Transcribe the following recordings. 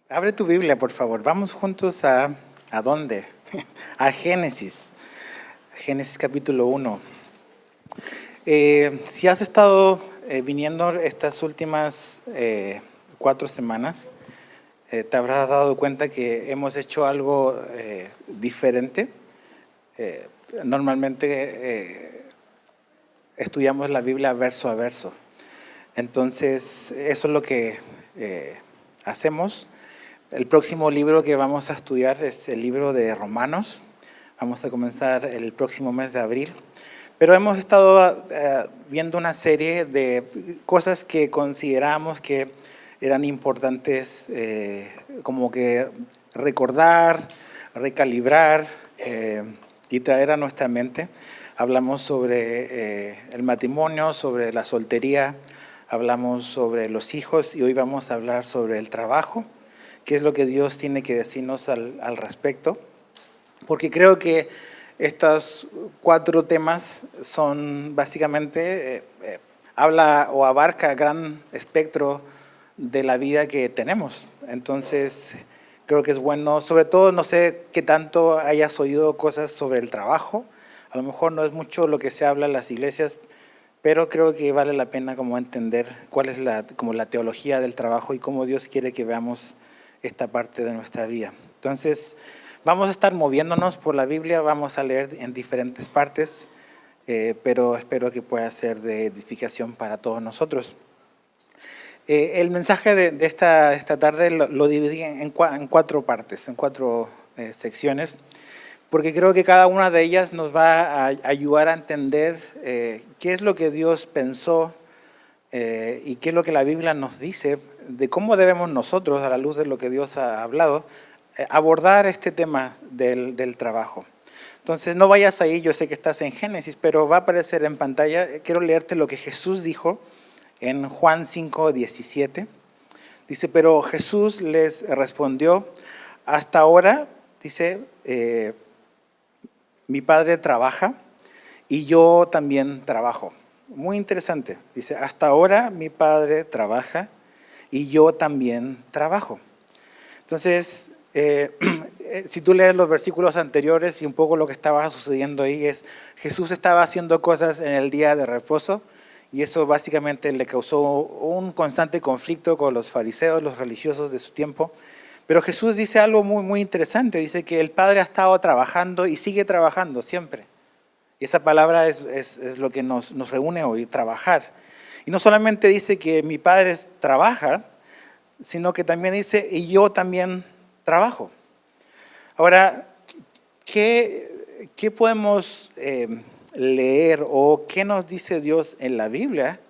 Abre tu Biblia, por favor. Vamos juntos ¿a dónde? A Génesis. Génesis capítulo 1. Si has estado viniendo estas últimas 4 semanas, te habrás dado cuenta que hemos hecho algo diferente. Normalmente estudiamos la Biblia verso a verso. Entonces, eso es lo que hacemos. El próximo libro que vamos a estudiar es el libro de Romanos. Vamos a comenzar el próximo mes de abril. Pero hemos estado viendo una serie de cosas que consideramos que eran importantes, como que recordar, recalibrar y traer a nuestra mente. Hablamos sobre el matrimonio, sobre la soltería, hablamos sobre los hijos y hoy vamos a hablar sobre el trabajo. ¿Qué es lo que Dios tiene que decirnos al respecto? Porque creo que estos 4 temas son básicamente, habla o abarca gran espectro de la vida que tenemos. Entonces, creo que es bueno, sobre todo, no sé qué tanto hayas oído cosas sobre el trabajo. A lo mejor no es mucho lo que se habla en las iglesias, pero creo que vale la pena como entender cuál es como la teología del trabajo y cómo Dios quiere que veamos esta parte de nuestra vida. Entonces, vamos a estar moviéndonos por la Biblia, vamos a leer en diferentes partes, pero espero que pueda ser de edificación para todos nosotros. El mensaje de esta tarde lo dividí en 4 partes, en 4 secciones, porque creo que cada una de ellas nos va a ayudar a entender qué es lo que Dios pensó y qué es lo que la Biblia nos dice de cómo debemos nosotros, a la luz de lo que Dios ha hablado, abordar este tema del trabajo. Entonces, no vayas ahí, yo sé que estás en Génesis, pero va a aparecer en pantalla. Quiero leerte lo que Jesús dijo en Juan 5:17. Dice, pero Jesús les respondió, hasta ahora, dice, mi Padre trabaja y yo también trabajo. Muy interesante. Dice, hasta ahora mi Padre trabaja y yo también trabajo. Entonces, si tú lees los versículos anteriores y un poco lo que estaba sucediendo ahí es, Jesús estaba haciendo cosas en el día de reposo y eso básicamente le causó un constante conflicto con los fariseos, los religiosos de su tiempo. Pero Jesús dice algo muy, muy interesante, dice que el Padre ha estado trabajando y sigue trabajando siempre. Y esa palabra es lo que nos reúne hoy, trabajar. Y no solamente dice que mi Padre trabaja, sino que también dice, y yo también trabajo. Ahora, ¿qué podemos leer o qué nos dice Dios en la Biblia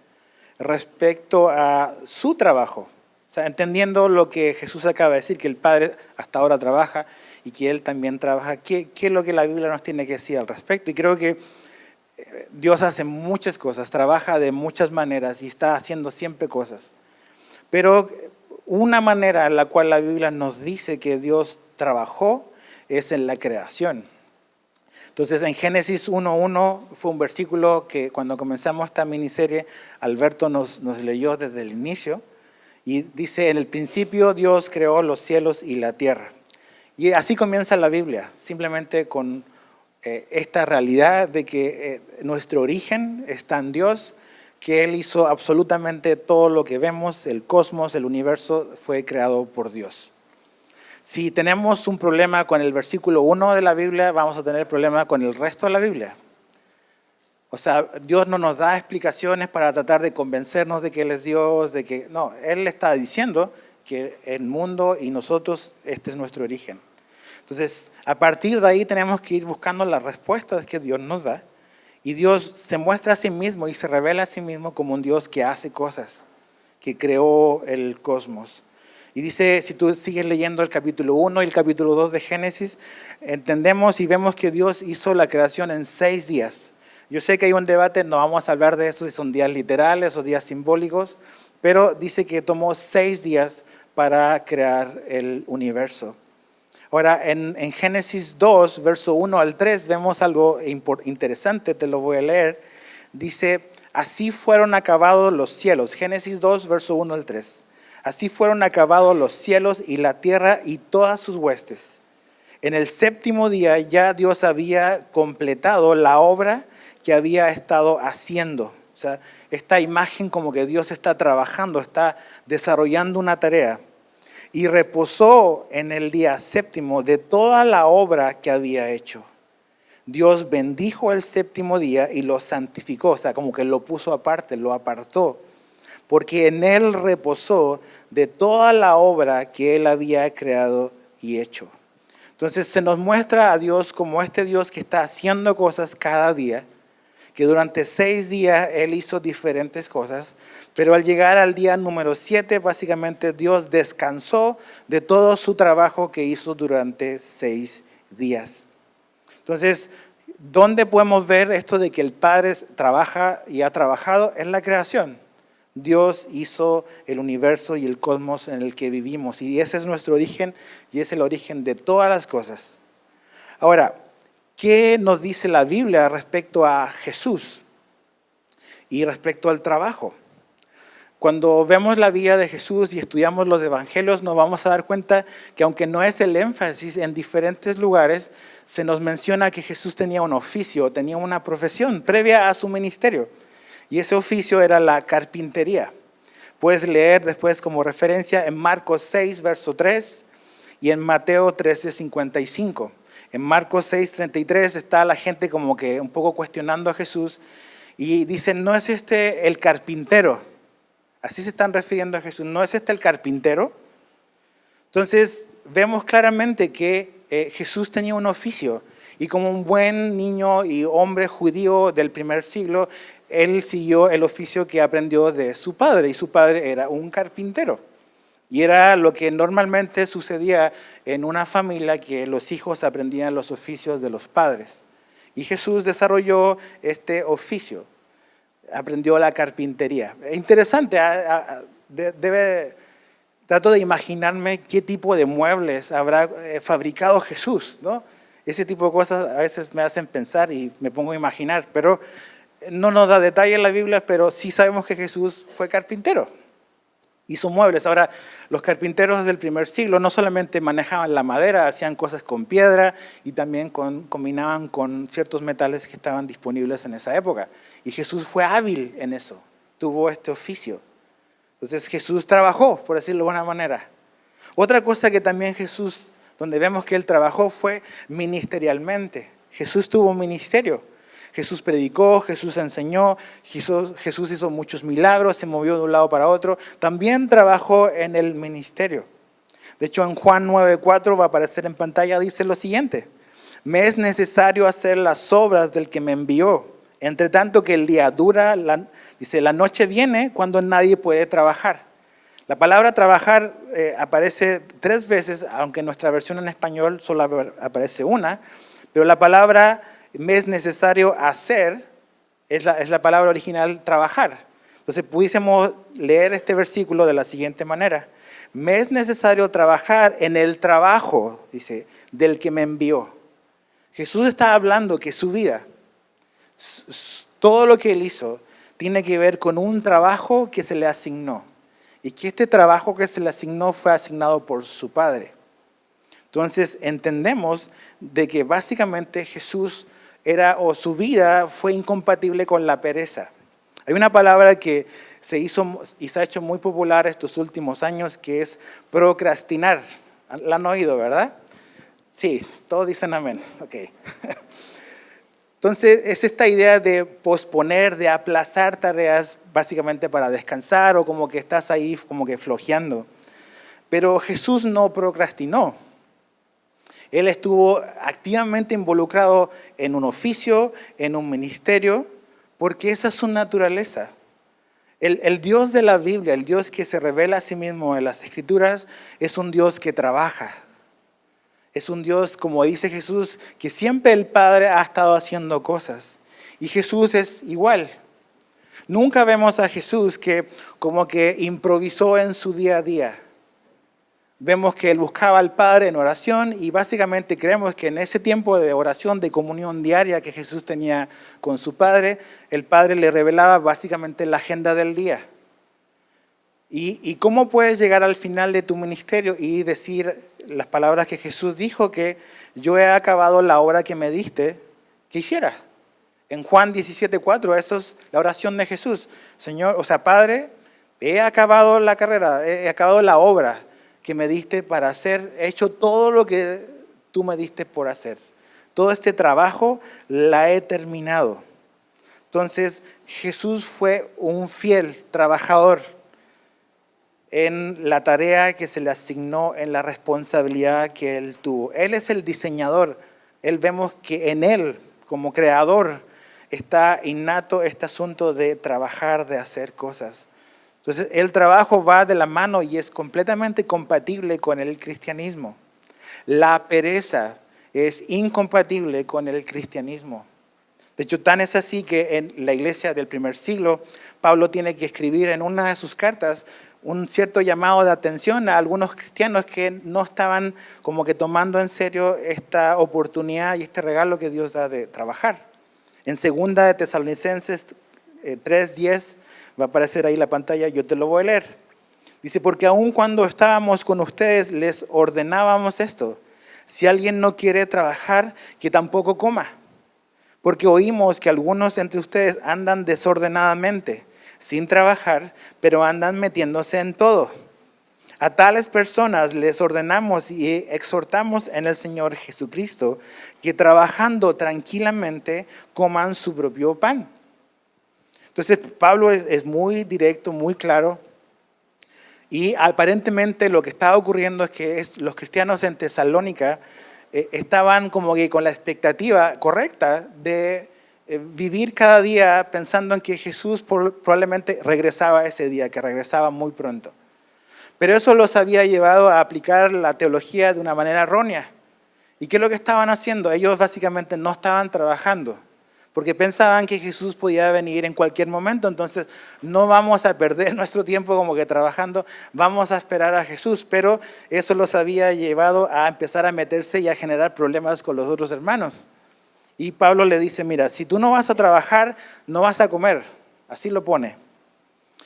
respecto a su trabajo? O sea, entendiendo lo que Jesús acaba de decir, que el Padre hasta ahora trabaja y que Él también trabaja, ¿qué es lo que la Biblia nos tiene que decir al respecto? Y creo que Dios hace muchas cosas, trabaja de muchas maneras y está haciendo siempre cosas. Pero una manera en la cual la Biblia nos dice que Dios trabajó es en la creación. Entonces, en Génesis 1:1 fue un versículo que cuando comenzamos esta miniserie, Alberto nos leyó desde el inicio. Y dice, en el principio Dios creó los cielos y la tierra. Y así comienza la Biblia, simplemente con esta realidad de que nuestro origen está en Dios, que Él hizo absolutamente todo lo que vemos, el cosmos, el universo, fue creado por Dios. Si tenemos un problema con el versículo 1 de la Biblia, vamos a tener problema con el resto de la Biblia. O sea, Dios no nos da explicaciones para tratar de convencernos de que Él es Dios, de que no, Él está diciendo que el mundo y nosotros, este es nuestro origen. Entonces, a partir de ahí tenemos que ir buscando las respuestas que Dios nos da. Y Dios se muestra a sí mismo y se revela a sí mismo como un Dios que hace cosas, que creó el cosmos. Y dice, si tú sigues leyendo el capítulo 1 y el capítulo 2 de Génesis, entendemos y vemos que Dios hizo la creación en 6 días. Yo sé que hay un debate, no vamos a hablar de eso, si son días literales o días simbólicos, pero dice que tomó 6 días para crear el universo. Ahora, en Génesis 2, verso 1 al 3, vemos algo interesante, te lo voy a leer. Dice, así fueron acabados los cielos. Génesis 2, verso 1 al 3. Así fueron acabados los cielos y la tierra y todas sus huestes. En el séptimo día ya Dios había completado la obra que había estado haciendo. O sea, esta imagen como que Dios está trabajando, está desarrollando una tarea. Y reposó en el día séptimo de toda la obra que había hecho. Dios bendijo el séptimo día y lo santificó, o sea, como que lo puso aparte, lo apartó, porque en él reposó de toda la obra que él había creado y hecho. Entonces se nos muestra a Dios como este Dios que está haciendo cosas cada día, que durante 6 días él hizo diferentes cosas, pero al llegar al día número 7, básicamente Dios descansó de todo su trabajo que hizo durante 6 días. Entonces, ¿dónde podemos ver esto de que el Padre trabaja y ha trabajado? En la creación. Dios hizo el universo y el cosmos en el que vivimos, y ese es nuestro origen y es el origen de todas las cosas. Ahora, ¿qué nos dice la Biblia respecto a Jesús y respecto al trabajo? Cuando vemos la vida de Jesús y estudiamos los evangelios, nos vamos a dar cuenta que aunque no es el énfasis, en diferentes lugares se nos menciona que Jesús tenía un oficio, tenía una profesión previa a su ministerio. Y ese oficio era la carpintería. Puedes leer después como referencia en Marcos 6, verso 3 y en Mateo 13, 55. En Marcos 6, 33 está la gente como que un poco cuestionando a Jesús y dicen, ¿no es este el carpintero? Así se están refiriendo a Jesús, ¿no es este el carpintero? Entonces vemos claramente que Jesús tenía un oficio y como un buen niño y hombre judío del primer siglo, él siguió el oficio que aprendió de su padre y su padre era un carpintero. Y era lo que normalmente sucedía en una familia, que los hijos aprendían los oficios de los padres. Y Jesús desarrolló este oficio, aprendió la carpintería. Interesante, trato de imaginarme qué tipo de muebles habrá fabricado Jesús, ¿no? Ese tipo de cosas a veces me hacen pensar y me pongo a imaginar, pero no nos da detalle en la Biblia, pero sí sabemos que Jesús fue carpintero. Hizo muebles. Ahora, los carpinteros del primer siglo no solamente manejaban la madera, hacían cosas con piedra y también combinaban con ciertos metales que estaban disponibles en esa época. Y Jesús fue hábil en eso, tuvo este oficio. Entonces Jesús trabajó, por decirlo de alguna manera. Otra cosa que también Jesús, donde vemos que él trabajó, fue ministerialmente. Jesús tuvo un ministerio. Jesús predicó, Jesús enseñó, Jesús hizo muchos milagros, se movió de un lado para otro. También trabajó en el ministerio. De hecho, en Juan 9:4 va a aparecer en pantalla, dice lo siguiente: me es necesario hacer las obras del que me envió. Entre tanto que el día dura, dice, la noche viene cuando nadie puede trabajar. La palabra trabajar aparece 3 veces, aunque en nuestra versión en español solo aparece una, pero la palabra me es necesario hacer, es la palabra original trabajar. Entonces pudiésemos leer este versículo de la siguiente manera: me es necesario trabajar en el trabajo, dice, del que me envió. Jesús está hablando que su vida, todo lo que él hizo, tiene que ver con un trabajo que se le asignó. Y que este trabajo que se le asignó fue asignado por su Padre. Entonces entendemos de que básicamente Jesús su vida fue incompatible con la pereza. Hay una palabra que se hizo y se ha hecho muy popular estos últimos años, que es procrastinar. ¿La han oído, verdad? Sí, todos dicen amén. Okay. Entonces es esta idea de posponer, de aplazar tareas básicamente para descansar, o como que estás ahí como que flojeando. Pero Jesús no procrastinó. Él estuvo activamente involucrado en un oficio, en un ministerio, porque esa es su naturaleza. El Dios de la Biblia, el Dios que se revela a sí mismo en las Escrituras, es un Dios que trabaja. Es un Dios, como dice Jesús, que siempre el Padre ha estado haciendo cosas. Y Jesús es igual. Nunca vemos a Jesús que como que improvisó en su día a día. Vemos que él buscaba al Padre en oración, y básicamente creemos que en ese tiempo de oración, de comunión diaria que Jesús tenía con su Padre, el Padre le revelaba básicamente la agenda del día. ¿Y cómo puedes llegar al final de tu ministerio y decir las palabras que Jesús dijo, que yo he acabado la obra que me diste que hiciera? En Juan 17:4, eso es la oración de Jesús. Señor, o sea, Padre, he acabado la carrera, he acabado la obra que me diste para hacer, he hecho todo lo que tú me diste por hacer. Todo este trabajo la he terminado. Entonces, Jesús fue un fiel trabajador en la tarea que se le asignó, en la responsabilidad que él tuvo. Él es el diseñador. Vemos que en él, como creador, está innato este asunto de trabajar, de hacer cosas. Entonces, el trabajo va de la mano y es completamente compatible con el cristianismo. La pereza es incompatible con el cristianismo. De hecho, tan es así que en la iglesia del primer siglo, Pablo tiene que escribir en una de sus cartas un cierto llamado de atención a algunos cristianos que no estaban como que tomando en serio esta oportunidad y este regalo que Dios da de trabajar. En 2 de Tesalonicenses 3:10, va a aparecer ahí la pantalla, yo te lo voy a leer. Dice, porque aun cuando estábamos con ustedes les ordenábamos esto: si alguien no quiere trabajar, que tampoco coma. Porque oímos que algunos entre ustedes andan desordenadamente, sin trabajar, pero andan metiéndose en todo. A tales personas les ordenamos y exhortamos en el Señor Jesucristo que trabajando tranquilamente coman su propio pan. Entonces Pablo es muy directo, muy claro, y aparentemente lo que estaba ocurriendo es que los cristianos en Tesalónica estaban como que con la expectativa correcta de vivir cada día pensando en que Jesús probablemente regresaba ese día, que regresaba muy pronto. Pero eso los había llevado a aplicar la teología de una manera errónea. ¿Y qué es lo que estaban haciendo? Ellos básicamente no estaban trabajando, porque pensaban que Jesús podía venir en cualquier momento, entonces no vamos a perder nuestro tiempo como que trabajando, vamos a esperar a Jesús. Pero eso los había llevado a empezar a meterse y a generar problemas con los otros hermanos. Y Pablo le dice, mira, si tú no vas a trabajar, no vas a comer. Así lo pone.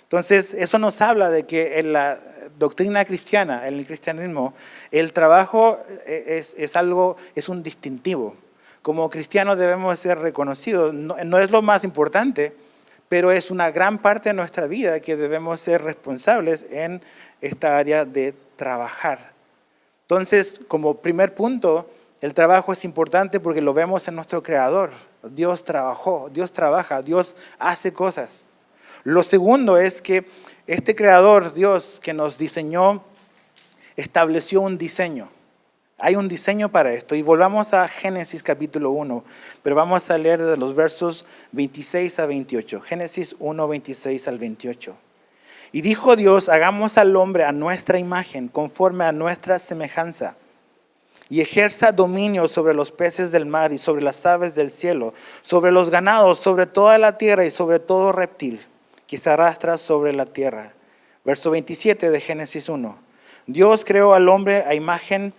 Entonces, eso nos habla de que en la doctrina cristiana, en el cristianismo, el trabajo es un distintivo. Como cristianos debemos ser reconocidos. No es lo más importante, pero es una gran parte de nuestra vida que debemos ser responsables en esta área de trabajar. Entonces, como primer punto, el trabajo es importante porque lo vemos en nuestro Creador. Dios trabajó, Dios trabaja, Dios hace cosas. Lo segundo es que este Creador, Dios, que nos diseñó, estableció un diseño. Hay un diseño para esto. Y volvamos a Génesis capítulo 1, pero vamos a leer de los versos 26 a 28. Génesis 1, 26 al 28. Y dijo Dios, hagamos al hombre a nuestra imagen, conforme a nuestra semejanza, y ejerza dominio sobre los peces del mar y sobre las aves del cielo, sobre los ganados, sobre toda la tierra y sobre todo reptil que se arrastra sobre la tierra. Verso 27 de Génesis 1. Dios creó al hombre a imagen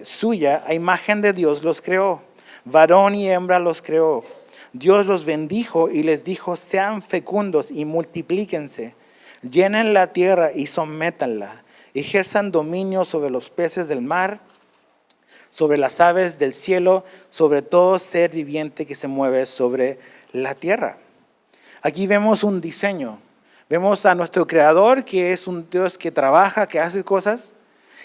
suya, a imagen de Dios los creó. Varón y hembra los creó. Dios los bendijo y les dijo, sean fecundos y multiplíquense, llenen la tierra y sométanla, ejerzan dominio sobre los peces del mar, sobre las aves del cielo, sobre todo ser viviente que se mueve sobre la tierra. Aquí vemos un diseño. Vemos a nuestro Creador, que es un Dios que trabaja, que hace cosas.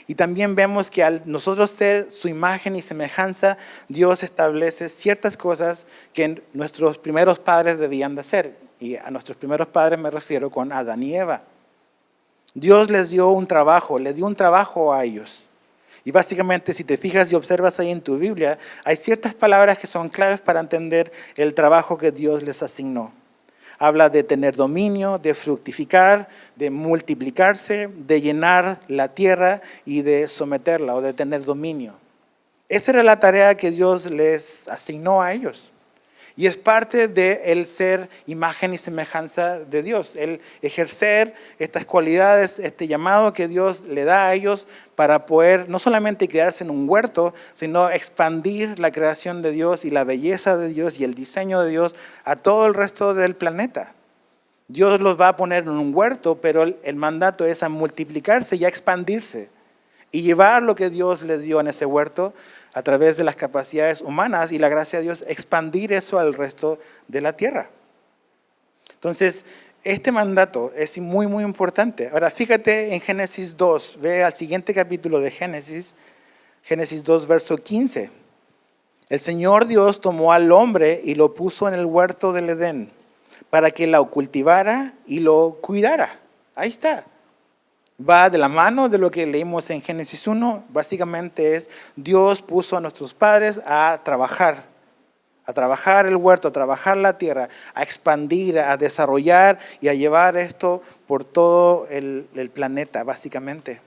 Y también vemos que al nosotros ser su imagen y semejanza, Dios establece ciertas cosas que nuestros primeros padres debían de hacer. Y a nuestros primeros padres me refiero con Adán y Eva. Dios les dio un trabajo, le dio un trabajo a ellos. Y básicamente, si te fijas y observas ahí en tu Biblia, hay ciertas palabras que son claves para entender el trabajo que Dios les asignó. Habla de tener dominio, de fructificar, de multiplicarse, de llenar la tierra y de someterla o de tener dominio. Esa era la tarea que Dios les asignó a ellos. Y es parte de el ser imagen y semejanza de Dios, el ejercer estas cualidades, este llamado que Dios le da a ellos para poder no solamente quedarse en un huerto, sino expandir la creación de Dios y la belleza de Dios y el diseño de Dios a todo el resto del planeta. Dios los va a poner en un huerto, pero el mandato es a multiplicarse y a expandirse y llevar lo que Dios les dio en ese huerto a través de las capacidades humanas y la gracia de Dios, expandir eso al resto de la tierra. Entonces, este mandato es muy, muy importante. Ahora, fíjate en Génesis 2, ve al siguiente capítulo de Génesis, Génesis 2, verso 15. El Señor Dios tomó al hombre y lo puso en el huerto del Edén para que lo cultivara y lo cuidara. Ahí está. Va de la mano de lo que leímos en Génesis 1. Básicamente es Dios puso a nuestros padres a trabajar el huerto, a trabajar la tierra, a expandir, a desarrollar y a llevar esto por todo el planeta, básicamente.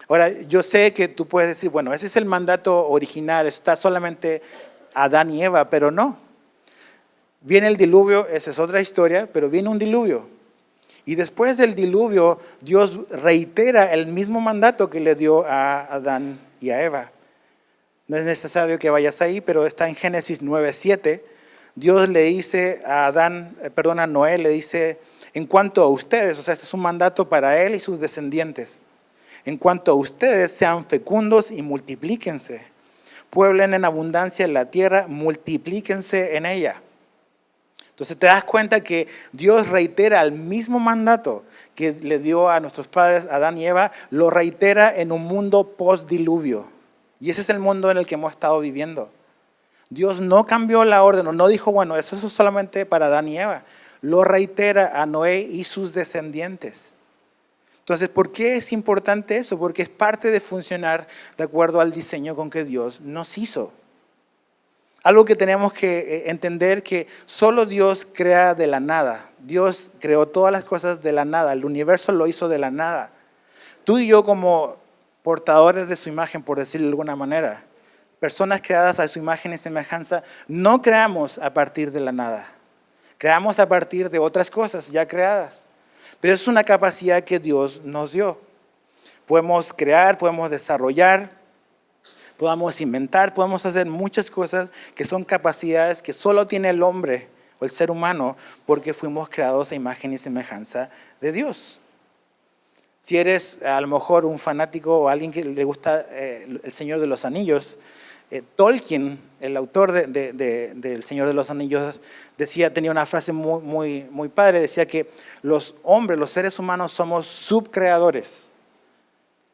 Ahora, yo sé que tú puedes decir, bueno, ese es el mandato original, está solamente Adán y Eva, pero no. Viene el diluvio, esa es otra historia, pero viene un diluvio. Y después del diluvio, Dios reitera el mismo mandato que le dio a Adán y a Eva. No es necesario que vayas ahí, pero está en Génesis 9:7. Dios le dice a Noé, le dice, en cuanto a ustedes, o sea, este es un mandato para él y sus descendientes. En cuanto a ustedes, sean fecundos y multiplíquense. Pueblen en abundancia la tierra, multiplíquense en ella. Entonces te das cuenta que Dios reitera el mismo mandato que le dio a nuestros padres, Adán y Eva, lo reitera en un mundo post-diluvio. Y ese es el mundo en el que hemos estado viviendo. Dios no cambió la orden, no dijo, bueno, eso es solamente para Adán y Eva. Lo reitera a Noé y sus descendientes. Entonces, ¿por qué es importante eso? Porque es parte de funcionar de acuerdo al diseño con que Dios nos hizo. Algo que tenemos que entender que solo Dios crea de la nada. Dios creó todas las cosas de la nada. El universo lo hizo de la nada. Tú y yo como portadores de su imagen, por decirlo de alguna manera, personas creadas a su imagen y semejanza, no creamos a partir de la nada. Creamos a partir de otras cosas ya creadas. Pero es una capacidad que Dios nos dio. Podemos crear, podemos desarrollar, podemos inventar, podemos hacer muchas cosas que son capacidades que solo tiene el hombre o el ser humano porque fuimos creados a imagen y semejanza de Dios. Si eres a lo mejor un fanático o alguien que le gusta El Señor de los Anillos, Tolkien, el autor del Señor de los Anillos, tenía una frase muy padre, decía que los hombres, los seres humanos somos subcreadores,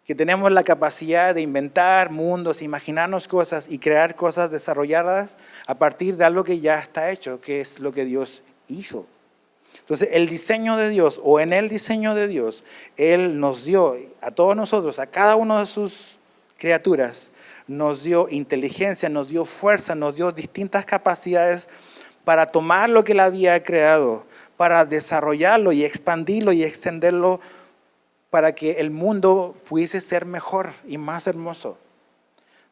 que tenemos la capacidad de inventar mundos, imaginarnos cosas y crear cosas desarrolladas a partir de algo que ya está hecho, que es lo que Dios hizo. Entonces, el diseño de Dios, o en el diseño de Dios, Él nos dio a todos nosotros, a cada una de sus criaturas, nos dio inteligencia, nos dio fuerza, nos dio distintas capacidades para tomar lo que Él había creado, para desarrollarlo y expandirlo y extenderlo para que el mundo pudiese ser mejor y más hermoso.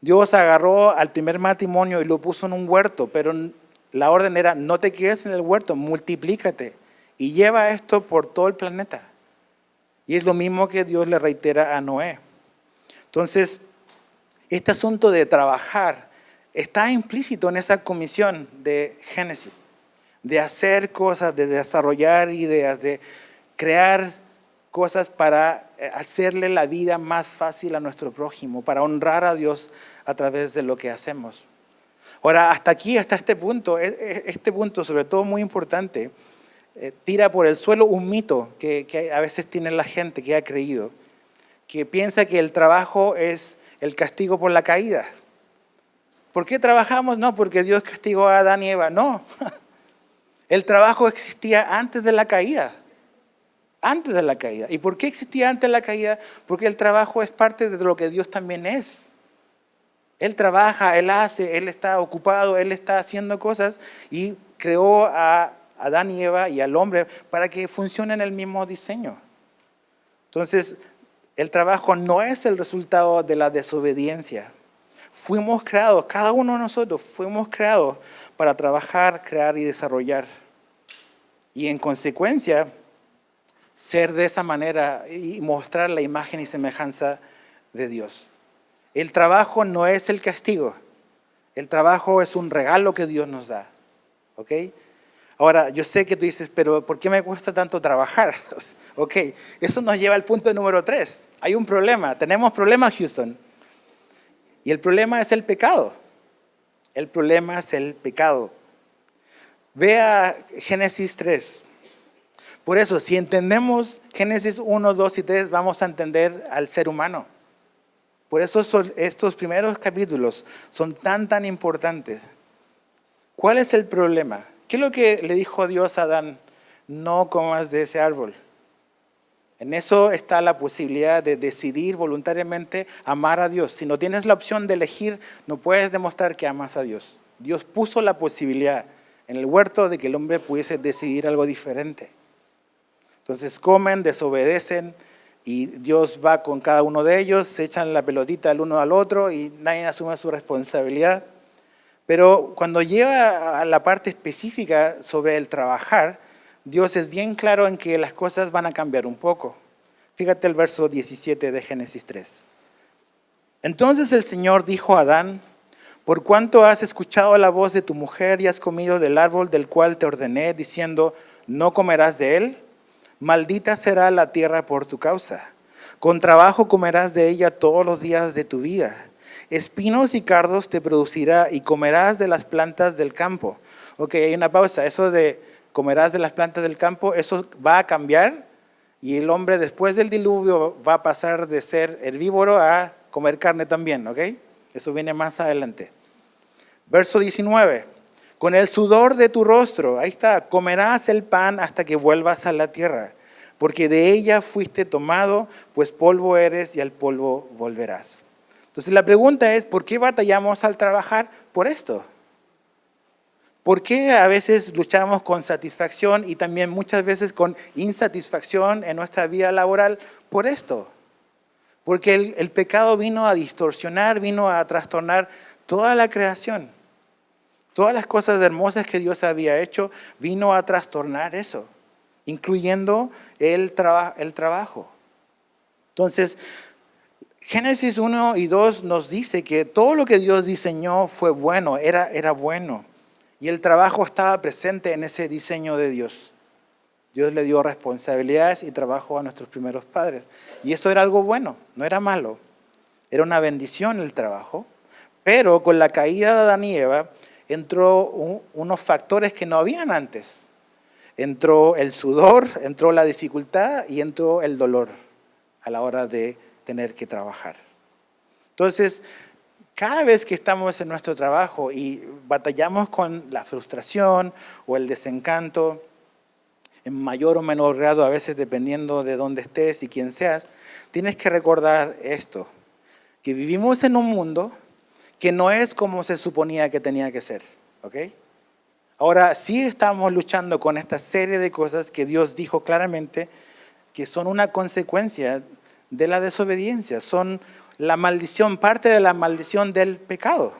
Dios agarró al primer matrimonio y lo puso en un huerto, pero la orden era, no te quedes en el huerto, multiplícate y lleva esto por todo el planeta. Y es lo mismo que Dios le reitera a Noé. Entonces, este asunto de trabajar está implícito en esa comisión de Génesis, de hacer cosas, de desarrollar ideas, de crear cosas para hacerle la vida más fácil a nuestro prójimo, para honrar a Dios a través de lo que hacemos. Ahora, hasta aquí, hasta este punto sobre todo muy importante, tira por el suelo un mito que a veces tiene la gente que ha creído, que piensa que el trabajo es el castigo por la caída. ¿Por qué trabajamos? No, porque Dios castigó a Adán y Eva. No, el trabajo existía antes de la caída. Antes de la caída. ¿Y por qué existía antes de la caída? Porque el trabajo es parte de lo que Dios también es. Él trabaja, Él hace, Él está ocupado, Él está haciendo cosas y creó a Adán y Eva y al hombre para que funcionen el mismo diseño. Entonces, el trabajo no es el resultado de la desobediencia. Fuimos creados, cada uno de nosotros fuimos creados para trabajar, crear y desarrollar. Y en consecuencia, ser de esa manera y mostrar la imagen y semejanza de Dios. El trabajo no es el castigo. El trabajo es un regalo que Dios nos da. ¿Ok? Ahora, yo sé que tú dices, pero ¿por qué me cuesta tanto trabajar? Ok, eso nos lleva al punto número 3. Hay un problema, tenemos problemas, Houston. Y el problema es el pecado. El problema es el pecado. Vea Génesis 3. Por eso, si entendemos Génesis 1, 2 y 3, vamos a entender al ser humano. Por eso estos primeros capítulos son tan importantes. ¿Cuál es el problema? ¿Qué es lo que le dijo Dios a Adán? No comas de ese árbol. En eso está la posibilidad de decidir voluntariamente amar a Dios. Si no tienes la opción de elegir, no puedes demostrar que amas a Dios. Dios puso la posibilidad en el huerto de que el hombre pudiese decidir algo diferente. Entonces comen, desobedecen y Dios va con cada uno de ellos, se echan la pelotita el uno al otro y nadie asume su responsabilidad. Pero cuando llega a la parte específica sobre el trabajar, Dios es bien claro en que las cosas van a cambiar un poco. Fíjate el verso 17 de Génesis 3. Entonces el Señor dijo a Adán: por cuanto has escuchado la voz de tu mujer y has comido del árbol del cual te ordené, diciendo, no comerás de él, maldita será la tierra por tu causa. Con trabajo comerás de ella todos los días de tu vida. Espinos y cardos te producirá y comerás de las plantas del campo. Ok, hay una pausa. Eso de comerás de las plantas del campo, eso va a cambiar y el hombre después del diluvio va a pasar de ser herbívoro a comer carne también, ¿ok? Eso viene más adelante. Verso 19. Con el sudor de tu rostro, ahí está, comerás el pan hasta que vuelvas a la tierra, porque de ella fuiste tomado, pues polvo eres y al polvo volverás. Entonces la pregunta es, ¿por qué batallamos al trabajar por esto? ¿Por qué a veces luchamos con satisfacción y también muchas veces con insatisfacción en nuestra vida laboral por esto? Porque el pecado vino a distorsionar, vino a trastornar toda la creación. Todas las cosas hermosas que Dios había hecho, vino a trastornar eso, incluyendo el trabajo. Entonces, Génesis 1 y 2 nos dice que todo lo que Dios diseñó fue bueno, era bueno. Y el trabajo estaba presente en ese diseño de Dios. Dios le dio responsabilidades y trabajo a nuestros primeros padres. Y eso era algo bueno, no era malo. Era una bendición el trabajo. Pero con la caída de Adán y Eva, entró unos factores que no habían antes. Entró el sudor, entró la dificultad y entró el dolor a la hora de tener que trabajar. Entonces, cada vez que estamos en nuestro trabajo y batallamos con la frustración o el desencanto, en mayor o menor grado, a veces dependiendo de dónde estés y quién seas, tienes que recordar esto, que vivimos en un mundo que no es como se suponía que tenía que ser, ¿ok? Ahora sí estamos luchando con esta serie de cosas que Dios dijo claramente que son una consecuencia de la desobediencia, son la maldición, parte de la maldición del pecado.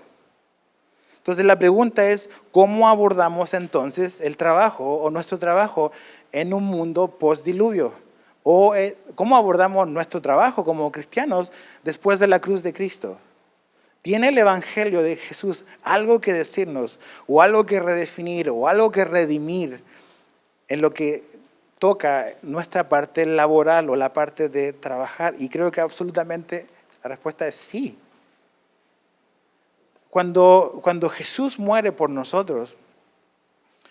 Entonces la pregunta es, ¿cómo abordamos entonces el trabajo o nuestro trabajo en un mundo post-diluvio? ¿O cómo abordamos nuestro trabajo como cristianos después de la cruz de Cristo? ¿Tiene el Evangelio de Jesús algo que decirnos o algo que redefinir o algo que redimir en lo que toca nuestra parte laboral o la parte de trabajar? Y creo que absolutamente la respuesta es sí. Cuando Jesús muere por nosotros,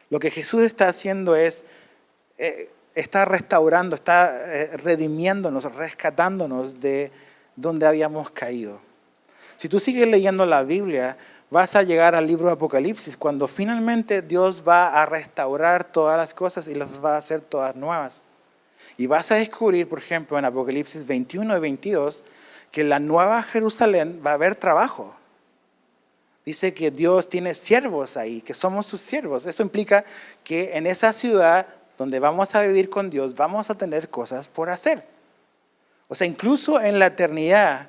lo que Jesús está haciendo es, está restaurando, está redimiéndonos, rescatándonos de donde habíamos caído. Si tú sigues leyendo la Biblia, vas a llegar al libro de Apocalipsis, cuando finalmente Dios va a restaurar todas las cosas y las va a hacer todas nuevas. Y vas a descubrir, por ejemplo, en Apocalipsis 21 y 22, que en la nueva Jerusalén va a haber trabajo. Dice que Dios tiene siervos ahí, que somos sus siervos. Eso implica que en esa ciudad donde vamos a vivir con Dios, vamos a tener cosas por hacer. O sea, incluso en la eternidad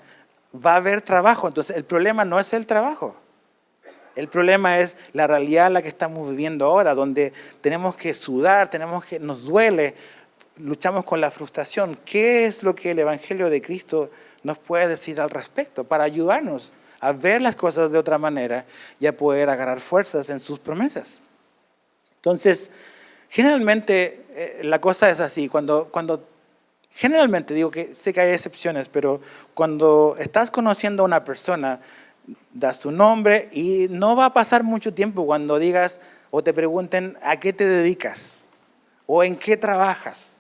va a haber trabajo. Entonces, el problema no es el trabajo. El problema es la realidad en la que estamos viviendo ahora, donde tenemos que sudar, nos duele, luchamos con la frustración. ¿Qué es lo que el Evangelio de Cristo nos puede decir al respecto para ayudarnos a ver las cosas de otra manera y a poder agarrar fuerzas en sus promesas? Entonces, generalmente la cosa es así. Generalmente digo que sé que hay excepciones, pero cuando estás conociendo a una persona, das tu nombre y no va a pasar mucho tiempo cuando digas o te pregunten a qué te dedicas o en qué trabajas.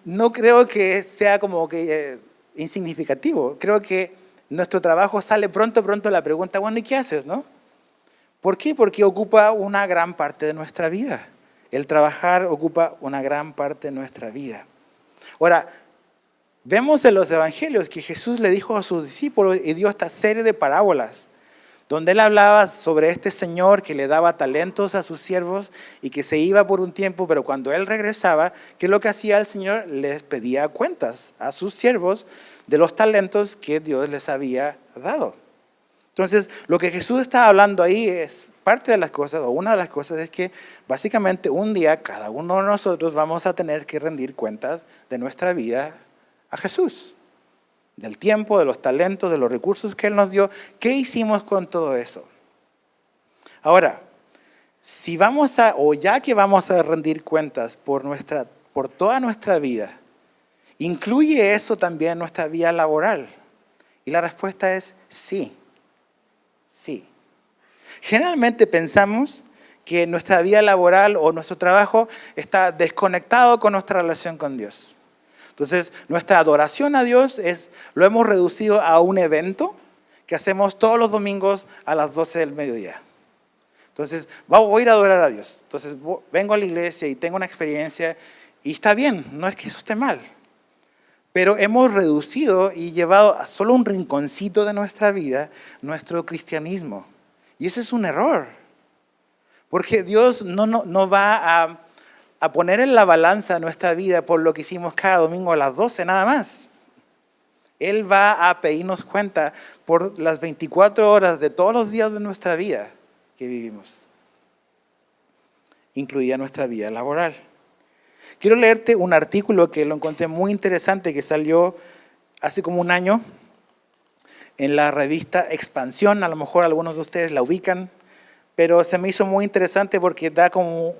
No creo que sea como que insignificativo. Creo que nuestro trabajo sale pronto la pregunta, bueno, ¿y qué haces, no? ¿Por qué? Porque ocupa una gran parte de nuestra vida. El trabajar ocupa una gran parte de nuestra vida. Ahora, vemos en los evangelios que Jesús le dijo a sus discípulos y dio esta serie de parábolas donde él hablaba sobre este señor que le daba talentos a sus siervos y que se iba por un tiempo, pero cuando él regresaba, ¿qué es lo que hacía el Señor? Les pedía cuentas a sus siervos de los talentos que Dios les había dado. Entonces, lo que Jesús está hablando ahí es parte de las cosas, o una de las cosas es que básicamente un día cada uno de nosotros vamos a tener que rendir cuentas de nuestra vida a Jesús. Del tiempo, de los talentos, de los recursos que Él nos dio. ¿Qué hicimos con todo eso? Ahora, ya que vamos a rendir cuentas por toda nuestra vida, ¿incluye eso también nuestra vida laboral? Y la respuesta es sí. Sí. Generalmente pensamos que nuestra vida laboral o nuestro trabajo está desconectado con nuestra relación con Dios. Entonces, nuestra adoración a Dios lo hemos reducido a un evento que hacemos todos los domingos a las 12 del mediodía. Entonces, voy a ir a adorar a Dios. Entonces, vengo a la iglesia y tengo una experiencia y está bien, no es que eso esté mal. Pero hemos reducido y llevado a solo un rinconcito de nuestra vida nuestro cristianismo. Y ese es un error. Porque Dios no va a poner en la balanza nuestra vida por lo que hicimos cada domingo a las 12, nada más. Él va a pedirnos cuenta por las 24 horas de todos los días de nuestra vida que vivimos, incluida nuestra vida laboral. Quiero leerte un artículo que lo encontré muy interesante que salió hace como un año en la revista Expansión. A lo mejor algunos de ustedes la ubican, pero se me hizo muy interesante porque da como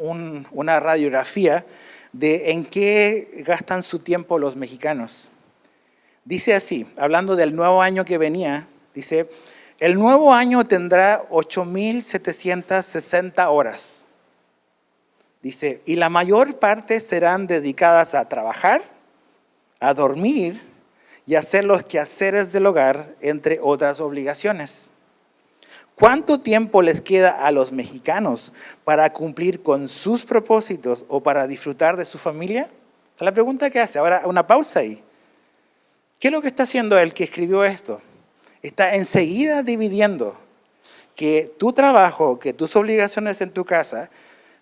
una radiografía de en qué gastan su tiempo los mexicanos. Dice así, hablando del nuevo año que venía, dice, el nuevo año tendrá 8,760 horas. Dice, y la mayor parte serán dedicadas a trabajar, a dormir y a hacer los quehaceres del hogar, entre otras obligaciones. ¿Cuánto tiempo les queda a los mexicanos para cumplir con sus propósitos o para disfrutar de su familia? Esa es la pregunta que hace. Ahora, una pausa ahí. ¿Qué es lo que está haciendo el que escribió esto? Está enseguida dividiendo que tu trabajo, que tus obligaciones en tu casa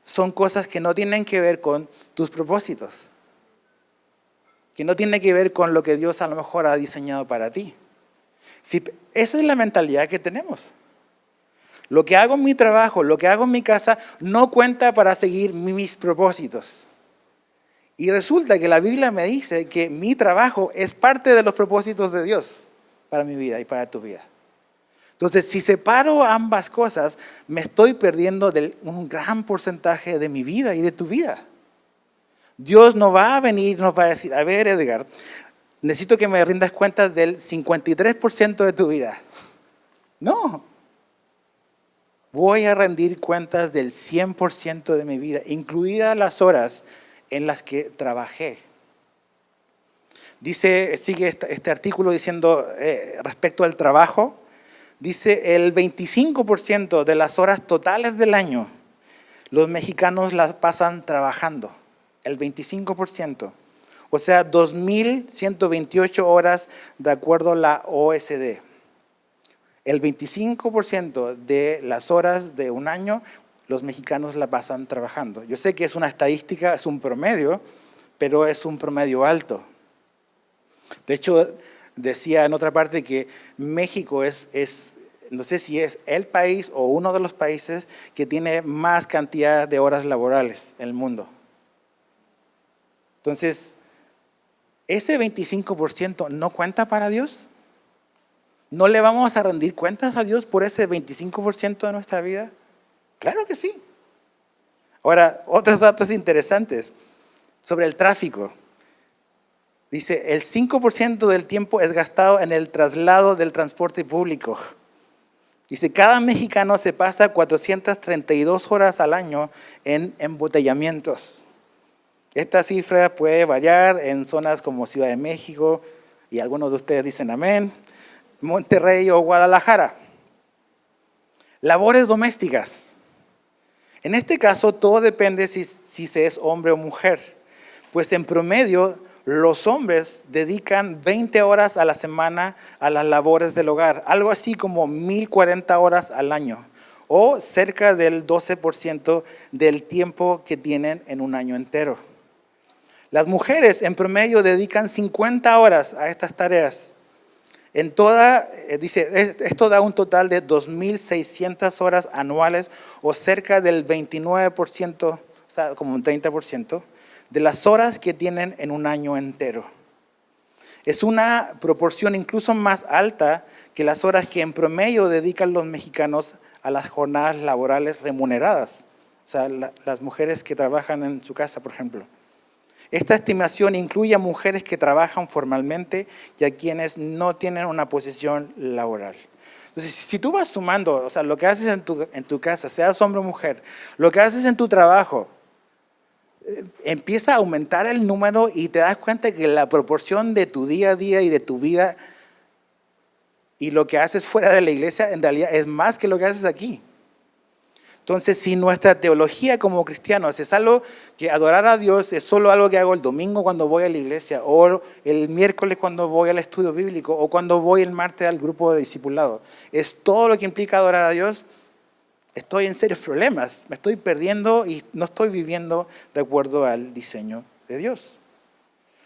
son cosas que no tienen que ver con tus propósitos, que no tienen que ver con lo que Dios a lo mejor ha diseñado para ti. Esa es la mentalidad que tenemos. Lo que hago en mi trabajo, lo que hago en mi casa, no cuenta para seguir mis propósitos. Y resulta que la Biblia me dice que mi trabajo es parte de los propósitos de Dios para mi vida y para tu vida. Entonces, si separo ambas cosas, me estoy perdiendo un gran porcentaje de mi vida y de tu vida. Dios no va a venir y nos va a decir, a ver, Edgar, necesito que me rindas cuenta del 53% de tu vida. No. Voy a rendir cuentas del 100% de mi vida, incluidas las horas en las que trabajé. Sigue este artículo diciendo respecto al trabajo, dice el 25% de las horas totales del año, los mexicanos las pasan trabajando, el 25%. O sea, 2,128 horas de acuerdo a la OSD. El 25% de las horas de un año, los mexicanos la pasan trabajando. Yo sé que es una estadística, es un promedio, pero es un promedio alto. De hecho, decía en otra parte que México no sé si es el país o uno de los países que tiene más cantidad de horas laborales en el mundo. Entonces, ¿ese 25% no cuenta para Dios? ¿No le vamos a rendir cuentas a Dios por ese 25% de nuestra vida? Claro que sí. Ahora, otros datos interesantes sobre el tráfico. Dice, el 5% del tiempo es gastado en el traslado del transporte público. Dice, cada mexicano se pasa 432 horas al año en embotellamientos. Esta cifra puede variar en zonas como Ciudad de México, y algunos de ustedes dicen amén, Monterrey o Guadalajara. Labores domésticas. En este caso, todo depende si se es hombre o mujer. Pues en promedio, los hombres dedican 20 horas a la semana a las labores del hogar, algo así como 1,040 horas al año, o cerca del 12% del tiempo que tienen en un año entero. Las mujeres en promedio dedican 50 horas a estas tareas. En toda, dice, esto da un total de 2,600 horas anuales o cerca del 29%, o sea, como un 30%, de las horas que tienen en un año entero. Es una proporción incluso más alta que las horas que en promedio dedican los mexicanos a las jornadas laborales remuneradas, o sea, las mujeres que trabajan en su casa, por ejemplo. Esta estimación incluye a mujeres que trabajan formalmente y a quienes no tienen una posición laboral. Entonces, si tú vas sumando, o sea, lo que haces en tu casa, seas hombre o mujer, lo que haces en tu trabajo, empieza a aumentar el número y te das cuenta que la proporción de tu día a día y de tu vida y lo que haces fuera de la iglesia en realidad es más que lo que haces aquí. Entonces, si nuestra teología como cristianos es algo que adorar a Dios es solo algo que hago el domingo cuando voy a la iglesia, o el miércoles cuando voy al estudio bíblico, o cuando voy el martes al grupo de discipulado, es todo lo que implica adorar a Dios, estoy en serios problemas, me estoy perdiendo y no estoy viviendo de acuerdo al diseño de Dios.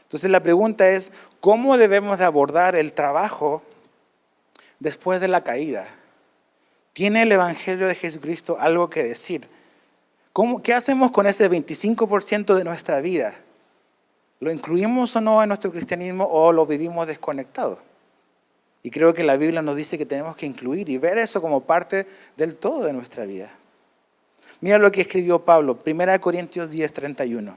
Entonces la pregunta es, ¿cómo debemos de abordar el trabajo después de la caída? ¿Tiene el Evangelio de Jesucristo algo que decir? ¿Qué hacemos con ese 25% de nuestra vida? ¿Lo incluimos o no en nuestro cristianismo o lo vivimos desconectado? Y creo que la Biblia nos dice que tenemos que incluir y ver eso como parte del todo de nuestra vida. Mira lo que escribió Pablo, 1 Corintios 10:31.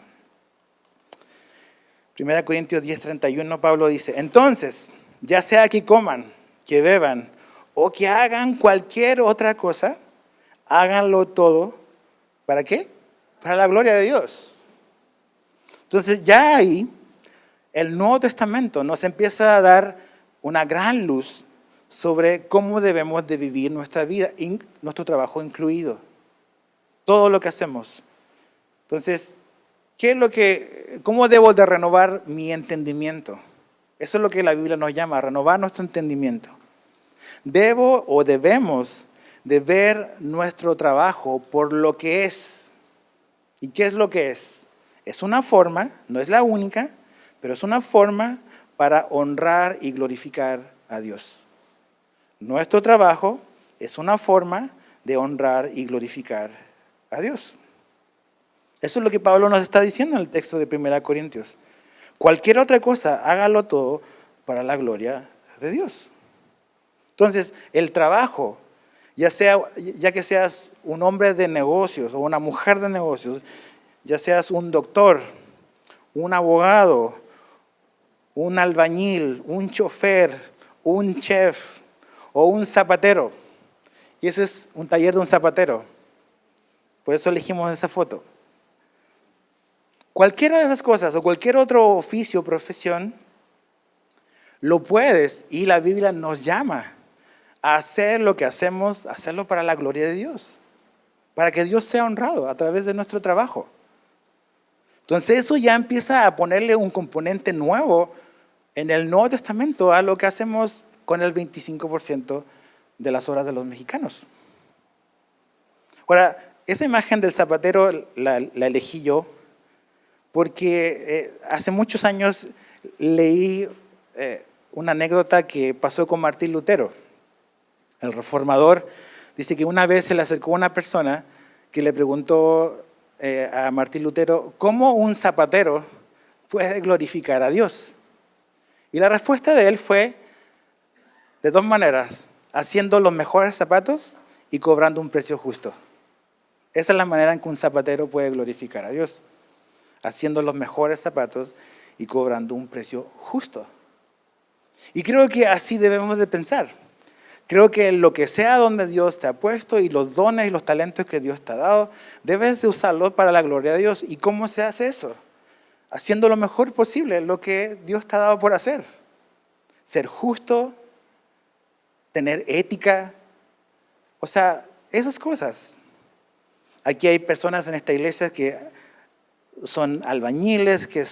1 Corintios 10:31, Pablo dice, entonces, ya sea que coman, que beban o que hagan cualquier otra cosa, háganlo todo, ¿para qué? Para la gloria de Dios. Entonces ya ahí, el Nuevo Testamento nos empieza a dar una gran luz sobre cómo debemos de vivir nuestra vida, nuestro trabajo incluido, todo lo que hacemos. Entonces, ¿cómo debo de renovar mi entendimiento? Eso es lo que la Biblia nos llama, renovar nuestro entendimiento. Debo o debemos de ver nuestro trabajo por lo que es. ¿Y qué es lo que es? Es una forma, no es la única, pero es una forma para honrar y glorificar a Dios. Nuestro trabajo es una forma de honrar y glorificar a Dios. Eso es lo que Pablo nos está diciendo en el texto de 1 Corintios. Cualquier otra cosa, hágalo todo para la gloria de Dios. Entonces, el trabajo, ya que seas un hombre de negocios o una mujer de negocios, ya seas un doctor, un abogado, un albañil, un chofer, un chef o un zapatero. Y ese es un taller de un zapatero. Por eso elegimos esa foto. Cualquiera de esas cosas o cualquier otro oficio o profesión, lo puedes y la Biblia nos llama a hacer lo que hacemos, hacerlo para la gloria de Dios, para que Dios sea honrado a través de nuestro trabajo. Entonces eso ya empieza a ponerle un componente nuevo en el Nuevo Testamento a lo que hacemos con el 25% de las horas de los mexicanos. Ahora, esa imagen del zapatero la elegí yo porque hace muchos años leí una anécdota que pasó con Martín Lutero. El reformador dice que una vez se le acercó una persona que le preguntó a Martín Lutero, ¿cómo un zapatero puede glorificar a Dios? Y la respuesta de él fue de dos maneras, haciendo los mejores zapatos y cobrando un precio justo. Esa es la manera en que un zapatero puede glorificar a Dios, haciendo los mejores zapatos y cobrando un precio justo. Y creo que así debemos de pensar. Creo que lo que sea donde Dios te ha puesto y los dones y los talentos que Dios te ha dado, debes de usarlos para la gloria de Dios. ¿Y cómo se hace eso? Haciendo lo mejor posible, lo que Dios te ha dado por hacer. Ser justo, tener ética, o sea, esas cosas. Aquí hay personas en esta iglesia que son albañiles, que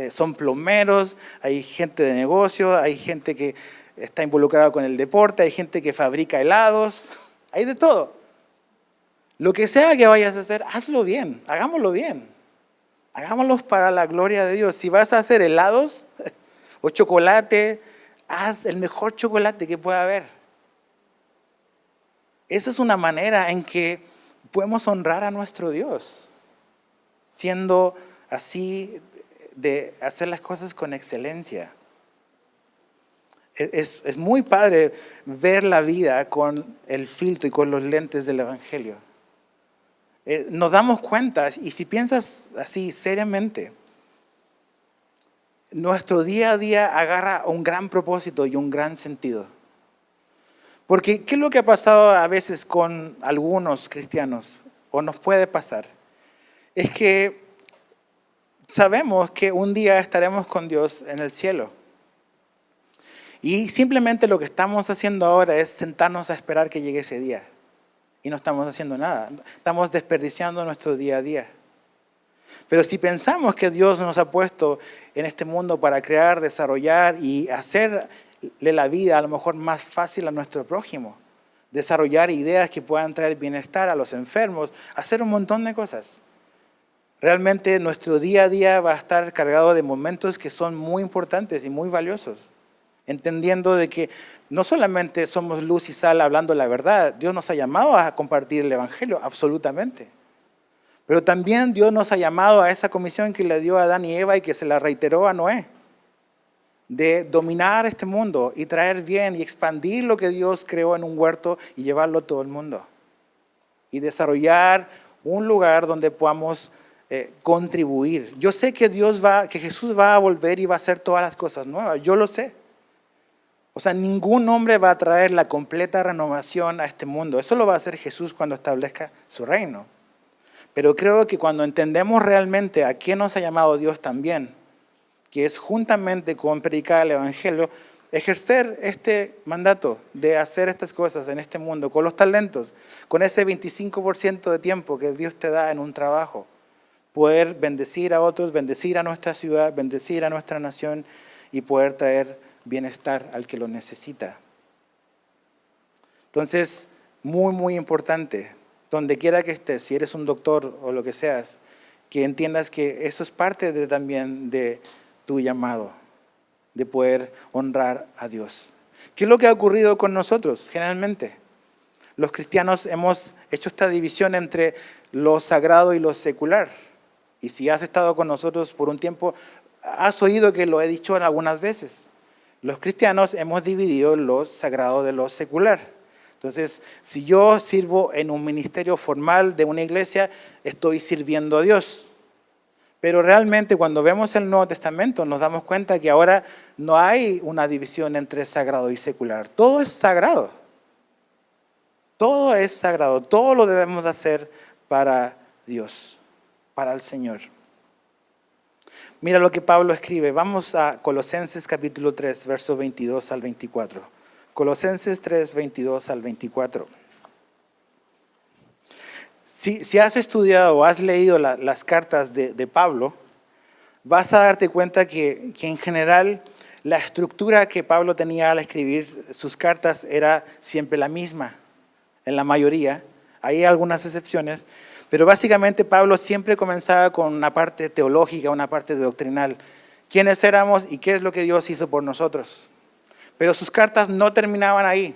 son plomeros, hay gente de negocio, hay gente que está involucrada con el deporte, hay gente que fabrica helados, hay de todo. Lo que sea que vayas a hacer, hazlo bien, hagámoslo bien. Hagámoslos para la gloria de Dios. Si vas a hacer helados o chocolate, haz el mejor chocolate que pueda haber. Esa es una manera en que podemos honrar a nuestro Dios, siendo así de hacer las cosas con excelencia. Es muy padre ver la vida con el filtro y con los lentes del Evangelio. Nos damos cuenta, y si piensas así seriamente, nuestro día a día agarra un gran propósito y un gran sentido. Porque, ¿qué es lo que ha pasado a veces con algunos cristianos? O nos puede pasar. Es que sabemos que un día estaremos con Dios en el cielo. Y simplemente lo que estamos haciendo ahora es sentarnos a esperar que llegue ese día. Y no estamos haciendo nada. Estamos desperdiciando nuestro día a día. Pero si pensamos que Dios nos ha puesto en este mundo para crear, desarrollar y hacerle la vida a lo mejor más fácil a nuestro prójimo, desarrollar ideas que puedan traer bienestar a los enfermos, hacer un montón de cosas. Realmente nuestro día a día va a estar cargado de momentos que son muy importantes y muy valiosos. Entendiendo de que no solamente somos luz y sal hablando la verdad, Dios nos ha llamado a compartir el Evangelio, absolutamente. Pero también Dios nos ha llamado a esa comisión que le dio a Adán y Eva y que se la reiteró a Noé, de dominar este mundo y traer bien y expandir lo que Dios creó en un huerto y llevarlo a todo el mundo. Y desarrollar un lugar donde podamos contribuir. Yo sé que Jesús va a volver y va a hacer todas las cosas nuevas, yo lo sé. O sea, ningún hombre va a traer la completa renovación a este mundo. Eso lo va a hacer Jesús cuando establezca su reino. Pero creo que cuando entendemos realmente a qué nos ha llamado Dios también, que es juntamente con predicar el Evangelio, ejercer este mandato de hacer estas cosas en este mundo, con los talentos, con ese 25% de tiempo que Dios te da en un trabajo, poder bendecir a otros, bendecir a nuestra ciudad, bendecir a nuestra nación y poder traer bienestar al que lo necesita. Entonces, muy, muy importante, donde quiera que estés, si eres un doctor o lo que seas, que entiendas que eso es parte también de tu llamado, de poder honrar a Dios. ¿Qué es lo que ha ocurrido con nosotros generalmente? Los cristianos hemos hecho esta división entre lo sagrado y lo secular. Y si has estado con nosotros por un tiempo, has oído que lo he dicho algunas veces. Los cristianos hemos dividido lo sagrado de lo secular. Entonces, si yo sirvo en un ministerio formal de una iglesia, estoy sirviendo a Dios. Pero realmente cuando vemos el Nuevo Testamento nos damos cuenta que ahora no hay una división entre sagrado y secular. Todo es sagrado. Todo es sagrado. Todo lo debemos de hacer para Dios, para el Señor. Mira lo que Pablo escribe. Vamos a Colosenses capítulo 3, versos 22 al 24. Colosenses 3, 22 al 24. Si has estudiado o has leído las cartas de Pablo, vas a darte cuenta que en general la estructura que Pablo tenía al escribir sus cartas era siempre la misma, en la mayoría. Hay algunas excepciones, pero básicamente Pablo siempre comenzaba con una parte teológica, una parte doctrinal. ¿Quiénes éramos y qué es lo que Dios hizo por nosotros? Pero sus cartas no terminaban ahí.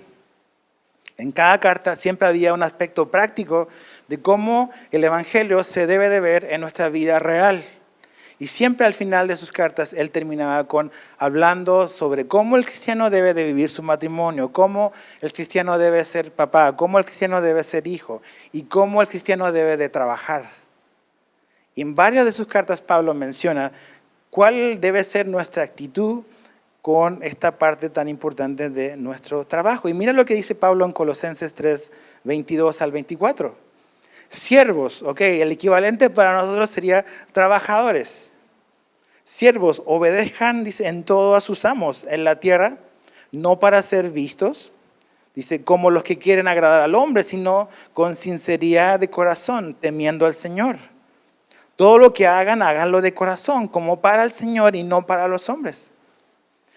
En cada carta siempre había un aspecto práctico de cómo el Evangelio se debe de ver en nuestra vida real. Y siempre al final de sus cartas él terminaba hablando sobre cómo el cristiano debe de vivir su matrimonio, cómo el cristiano debe ser papá, cómo el cristiano debe ser hijo y cómo el cristiano debe de trabajar. Y en varias de sus cartas Pablo menciona cuál debe ser nuestra actitud con esta parte tan importante de nuestro trabajo. Y mira lo que dice Pablo en Colosenses 3, 22 al 24. Siervos, el equivalente para nosotros sería trabajadores. Siervos, obedezcan, dice, en todo a sus amos en la tierra, no para ser vistos, dice, como los que quieren agradar al hombre, sino con sinceridad de corazón, temiendo al Señor. Todo lo que hagan, háganlo de corazón, como para el Señor y no para los hombres,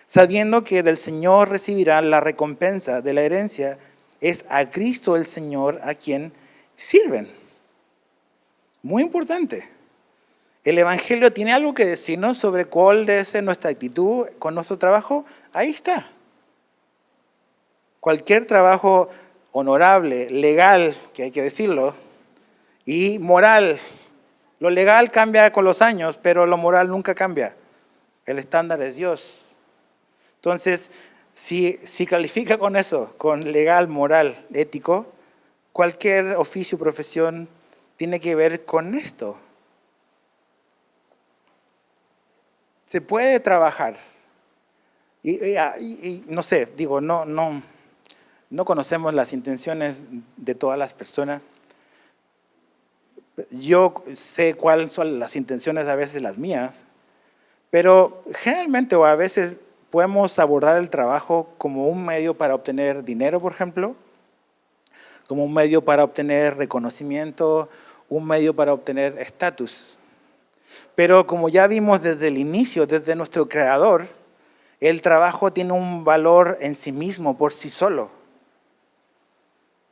sabiendo que del Señor recibirán la recompensa de la herencia, es a Cristo el Señor a quien sirven. Muy importante. El Evangelio tiene algo que decirnos sobre cuál debe ser nuestra actitud con nuestro trabajo. Ahí está. Cualquier trabajo honorable, legal, que hay que decirlo, y moral. Lo legal cambia con los años, pero lo moral nunca cambia. El estándar es Dios. Entonces, si califica con eso, con legal, moral, ético, cualquier oficio, profesión, tiene que ver con esto. Se puede trabajar. Y no sé, digo, no conocemos las intenciones de todas las personas. Yo sé cuáles son las intenciones, a veces las mías, pero generalmente o a veces podemos abordar el trabajo como un medio para obtener dinero, por ejemplo, como un medio para obtener reconocimiento, un medio para obtener estatus. Pero como ya vimos desde el inicio, desde nuestro creador, el trabajo tiene un valor en sí mismo, por sí solo.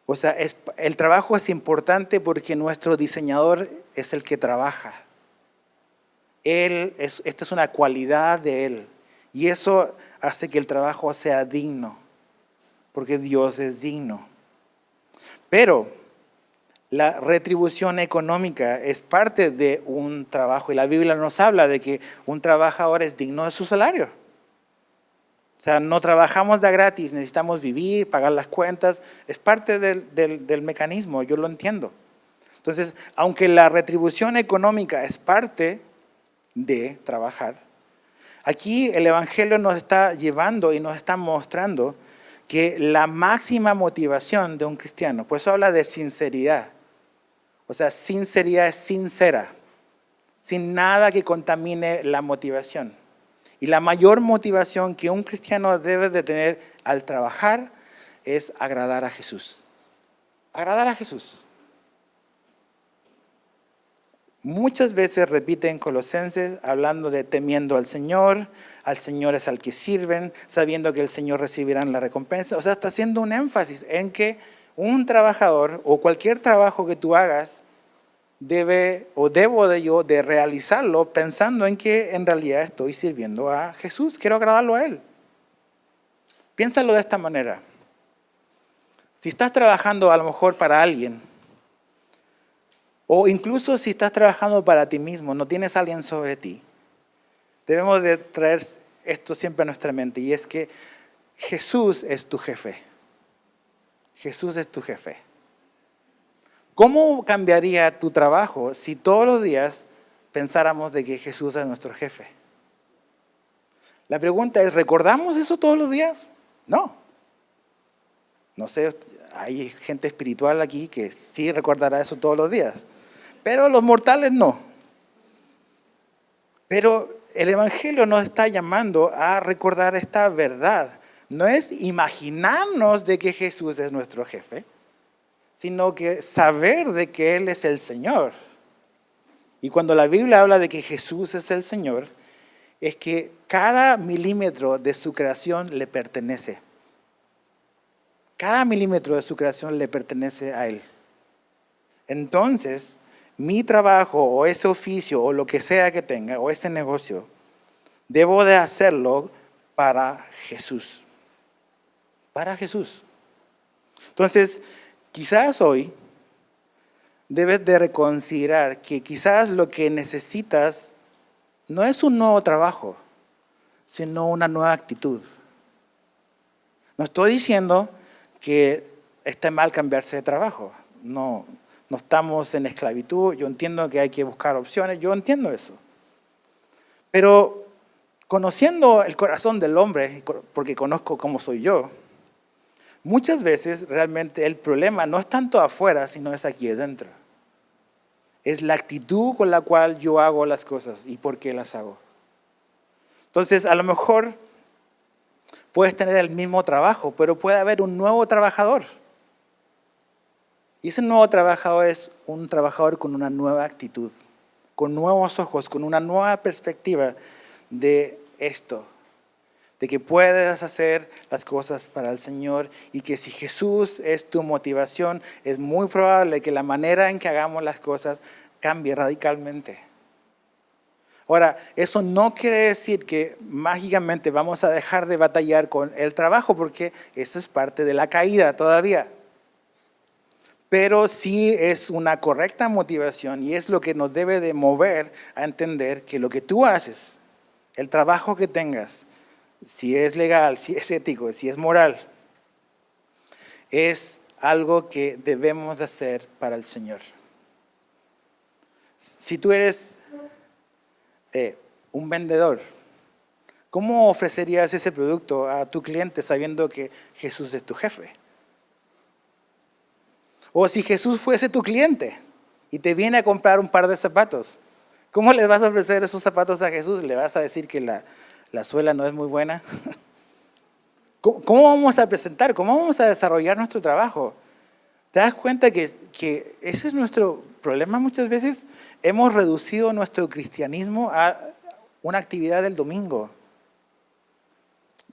O sea, el trabajo es importante porque nuestro diseñador es el que trabaja. Esta es una cualidad de Él. Y eso hace que el trabajo sea digno, porque Dios es digno. Pero la retribución económica es parte de un trabajo y la Biblia nos habla de que un trabajador es digno de su salario. O sea, no trabajamos de gratis, necesitamos vivir, pagar las cuentas, es parte del mecanismo, yo lo entiendo. Entonces, aunque la retribución económica es parte de trabajar, aquí el Evangelio nos está llevando y nos está mostrando que la máxima motivación de un cristiano, por eso habla de sinceridad. O sea, sinceridad es sincera, sin nada que contamine la motivación. Y la mayor motivación que un cristiano debe de tener al trabajar es agradar a Jesús. Agradar a Jesús. Muchas veces repite en Colosenses hablando de temiendo al Señor es al que sirven, sabiendo que el Señor recibirá la recompensa. O sea, está haciendo un énfasis en que un trabajador o cualquier trabajo que tú hagas debo de realizarlo pensando en que en realidad estoy sirviendo a Jesús, quiero agradarlo a Él. Piénsalo de esta manera. Si estás trabajando a lo mejor para alguien, o incluso si estás trabajando para ti mismo, no tienes a alguien sobre ti, debemos de traer esto siempre a nuestra mente, y es que Jesús es tu jefe. Jesús es tu jefe. ¿Cómo cambiaría tu trabajo si todos los días pensáramos de que Jesús es nuestro jefe? La pregunta es, ¿recordamos eso todos los días? No. No sé, hay gente espiritual aquí que sí recordará eso todos los días, pero los mortales no. Pero el Evangelio nos está llamando a recordar esta verdad. No es imaginarnos de que Jesús es nuestro jefe, sino que saber de que Él es el Señor. Y cuando la Biblia habla de que Jesús es el Señor, es que cada milímetro de su creación le pertenece. Cada milímetro de su creación le pertenece a Él. Entonces, mi trabajo o ese oficio o lo que sea que tenga o ese negocio, debo de hacerlo para Jesús. Para Jesús. Entonces, quizás hoy debes de reconsiderar que quizás lo que necesitas no es un nuevo trabajo, sino una nueva actitud. No estoy diciendo que está mal cambiarse de trabajo. No estamos en esclavitud. Yo entiendo que hay que buscar opciones. Yo entiendo eso. Pero conociendo el corazón del hombre, porque conozco cómo soy yo, muchas veces realmente el problema no es tanto afuera, sino es aquí adentro. Es la actitud con la cual yo hago las cosas y por qué las hago. Entonces, a lo mejor puedes tener el mismo trabajo, pero puede haber un nuevo trabajador. Y ese nuevo trabajador es un trabajador con una nueva actitud, con nuevos ojos, con una nueva perspectiva de esto, de que puedes hacer las cosas para el Señor y que si Jesús es tu motivación, es muy probable que la manera en que hagamos las cosas cambie radicalmente. Ahora, eso no quiere decir que mágicamente vamos a dejar de batallar con el trabajo, porque eso es parte de la caída todavía. Pero sí es una correcta motivación y es lo que nos debe de mover a entender que lo que tú haces, el trabajo que tengas, si es legal, si es ético, si es moral, es algo que debemos de hacer para el Señor. Si tú eres un vendedor, ¿cómo ofrecerías ese producto a tu cliente sabiendo que Jesús es tu jefe? O si Jesús fuese tu cliente y te viene a comprar un par de zapatos, ¿cómo le vas a ofrecer esos zapatos a Jesús? ¿Le vas a decir que la suela no es muy buena? ¿Cómo vamos a presentar? ¿Cómo vamos a desarrollar nuestro trabajo? ¿Te das cuenta que ese es nuestro problema muchas veces? Hemos reducido nuestro cristianismo a una actividad del domingo.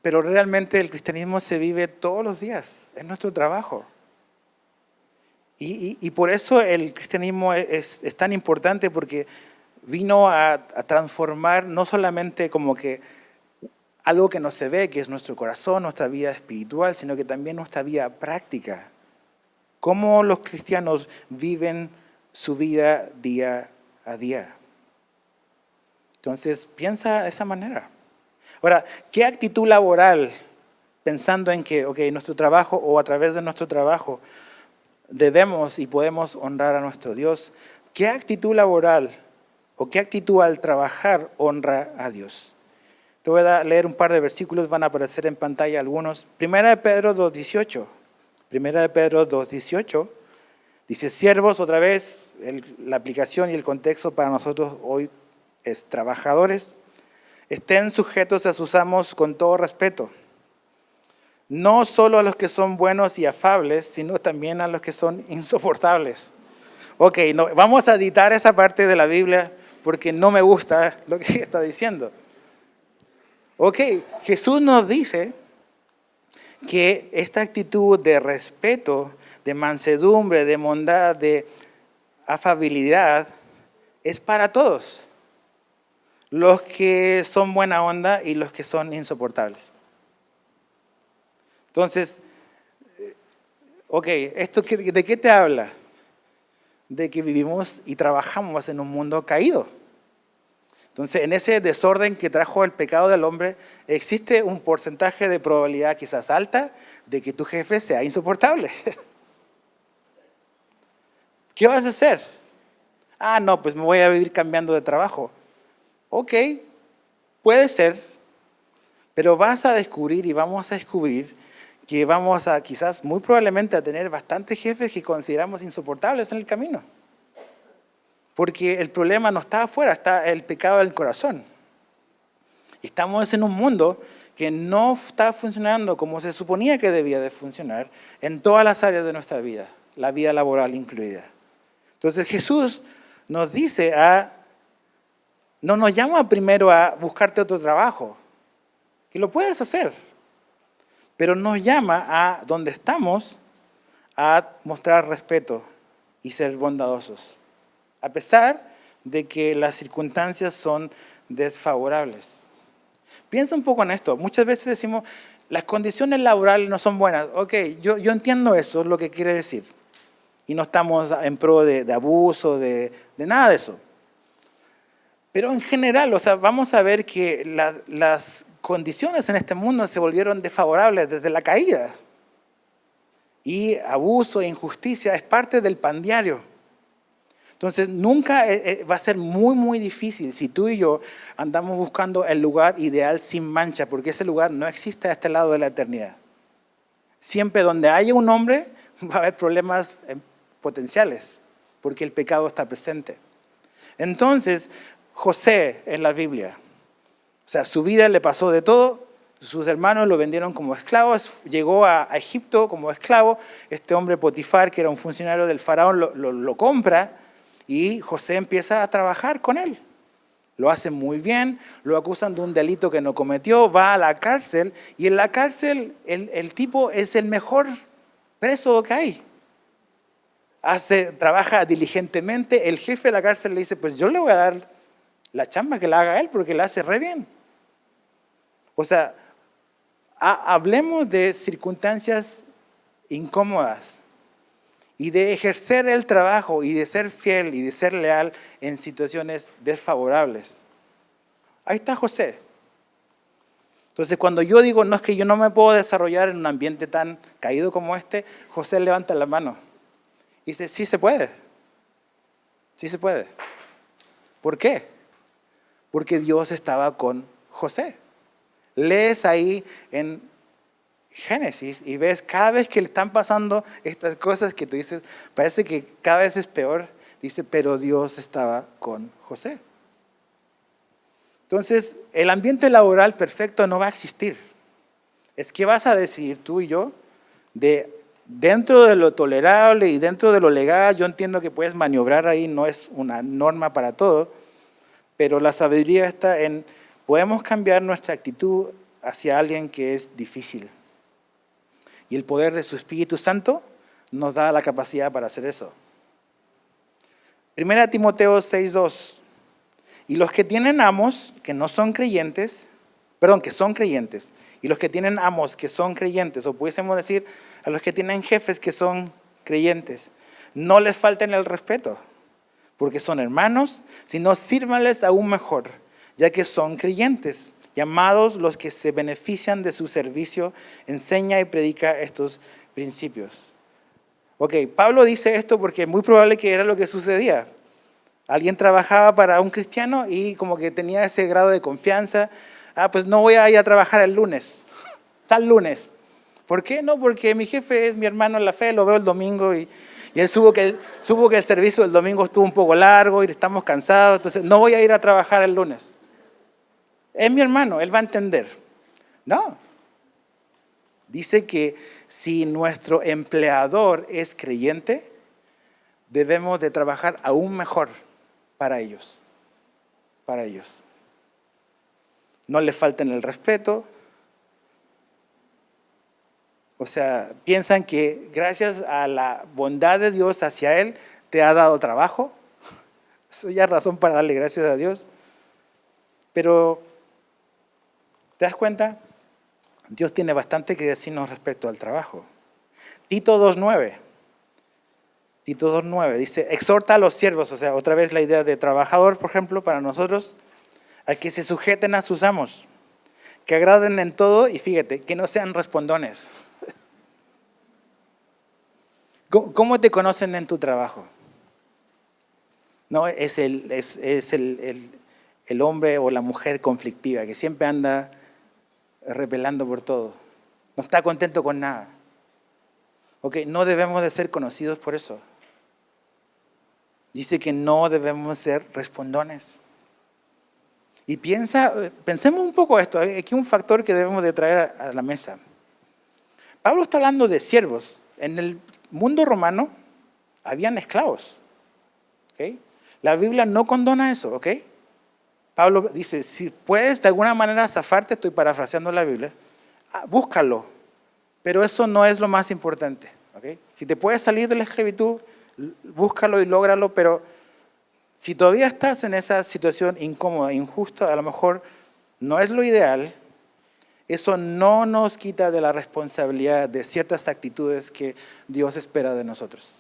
Pero realmente el cristianismo se vive todos los días, es nuestro trabajo. Y por eso el cristianismo es tan importante, porque vino a transformar no solamente como que algo que no se ve, que es nuestro corazón, nuestra vida espiritual, sino que también nuestra vida práctica. Cómo los cristianos viven su vida día a día. Entonces, piensa de esa manera. Ahora, ¿qué actitud laboral, pensando en que, nuestro trabajo o a través de nuestro trabajo debemos y podemos honrar a nuestro Dios? ¿Qué actitud laboral o qué actitud al trabajar honra a Dios? Te voy a leer un par de versículos, van a aparecer en pantalla algunos. Primera de Pedro 2:18. Primera de Pedro 2:18. Dice, siervos, otra vez, la aplicación y el contexto para nosotros hoy es trabajadores. Estén sujetos a sus amos con todo respeto. No solo a los que son buenos y afables, sino también a los que son insoportables. No, vamos a editar esa parte de la Biblia porque no me gusta lo que está diciendo. Jesús nos dice que esta actitud de respeto, de mansedumbre, de bondad, de afabilidad, es para todos. Los que son buena onda y los que son insoportables. Entonces, ¿esto de qué te habla? De que vivimos y trabajamos en un mundo caído. Entonces, en ese desorden que trajo el pecado del hombre, existe un porcentaje de probabilidad quizás alta de que tu jefe sea insoportable. ¿Qué vas a hacer? No, pues me voy a vivir cambiando de trabajo. Puede ser, pero vas a descubrir y vamos a descubrir que vamos a quizás muy probablemente a tener bastantes jefes que consideramos insoportables en el camino. Porque el problema no está afuera, está el pecado del corazón. Estamos en un mundo que no está funcionando como se suponía que debía de funcionar en todas las áreas de nuestra vida, la vida laboral incluida. Entonces Jesús nos dice no nos llama primero a buscarte otro trabajo, que lo puedes hacer, pero nos llama a donde estamos a mostrar respeto y ser bondadosos, a pesar de que las circunstancias son desfavorables. Piensa un poco en esto. Muchas veces decimos, las condiciones laborales no son buenas. Yo entiendo eso, es lo que quiere decir. Y no estamos en pro de abuso, de nada de eso. Pero en general, o sea, vamos a ver que las condiciones en este mundo se volvieron desfavorables desde la caída. Y abuso e injusticia es parte del pan diario. Entonces, nunca va a ser muy, muy difícil si tú y yo andamos buscando el lugar ideal sin mancha, porque ese lugar no existe a este lado de la eternidad. Siempre donde haya un hombre va a haber problemas potenciales, porque el pecado está presente. Entonces, José en la Biblia, o sea, su vida le pasó de todo. Sus hermanos lo vendieron como esclavos, llegó a Egipto como esclavo. Este hombre Potifar, que era un funcionario del faraón, lo compra y José empieza a trabajar con él. Lo hace muy bien, lo acusan de un delito que no cometió, va a la cárcel y en la cárcel el tipo es el mejor preso que hay. Trabaja diligentemente, el jefe de la cárcel le dice, pues yo le voy a dar la chamba que la haga él porque la hace re bien. O sea, hablemos de circunstancias incómodas y de ejercer el trabajo y de ser fiel y de ser leal en situaciones desfavorables. Ahí está José. Entonces, cuando yo digo, no es que yo no me puedo desarrollar en un ambiente tan caído como este, José levanta la mano y dice, sí se puede. Sí se puede. ¿Por qué? Porque Dios estaba con José. Lees ahí en Génesis y ves cada vez que le están pasando estas cosas que tú dices, parece que cada vez es peor, dice, pero Dios estaba con José. Entonces, el ambiente laboral perfecto no va a existir. Es que vas a decidir tú y yo, dentro de lo tolerable y dentro de lo legal, yo entiendo que puedes maniobrar ahí, no es una norma para todo, pero la sabiduría está en, podemos cambiar nuestra actitud hacia alguien que es difícil. Y el poder de su Espíritu Santo nos da la capacidad para hacer eso. 1 Timoteo 6:2. Y los que tienen amos que no son creyentes, que son creyentes, y los que tienen amos que son creyentes, o pudiésemos decir a los que tienen jefes que son creyentes, no les falten el respeto, porque son hermanos, sino sírvanles aún mejor, ya que son creyentes. Llamados los que se benefician de su servicio, enseña y predica estos principios. Ok, Pablo dice esto porque es muy probable que era lo que sucedía. Alguien trabajaba para un cristiano y como que tenía ese grado de confianza. Pues no voy a ir a trabajar el lunes, sal lunes. ¿Por qué? No, porque mi jefe es mi hermano en la fe, lo veo el domingo y él supo que el servicio del domingo estuvo un poco largo y estamos cansados, entonces no voy a ir a trabajar el lunes. Es mi hermano, él va a entender. No. Dice que si nuestro empleador es creyente, debemos de trabajar aún mejor para ellos. Para ellos. No les falten el respeto. O sea, piensan que gracias a la bondad de Dios hacia él, te ha dado trabajo. Eso ya es razón para darle gracias a Dios. Pero ¿te das cuenta? Dios tiene bastante que decirnos respecto al trabajo. Tito 2:9. Tito 2:9 dice, exhorta a los siervos, o sea, otra vez la idea de trabajador, por ejemplo, para nosotros, a que se sujeten a sus amos, que agraden en todo y fíjate, que no sean respondones. ¿Cómo te conocen en tu trabajo? No, es el hombre o la mujer conflictiva, que siempre anda repelando por todo. No está contento con nada. Ok, no debemos de ser conocidos por eso. Dice que no debemos ser respondones. Y pensemos un poco esto. Aquí un factor que debemos de traer a la mesa. Pablo está hablando de siervos. En el mundo romano habían esclavos. ¿Okay? La Biblia no condona eso, ¿ok? Pablo dice, si puedes de alguna manera zafarte, estoy parafraseando la Biblia, búscalo, pero eso no es lo más importante, ¿ok? Si te puedes salir de la esclavitud, búscalo y lógralo, pero si todavía estás en esa situación incómoda, injusta, a lo mejor no es lo ideal, eso no nos quita de la responsabilidad de ciertas actitudes que Dios espera de nosotros.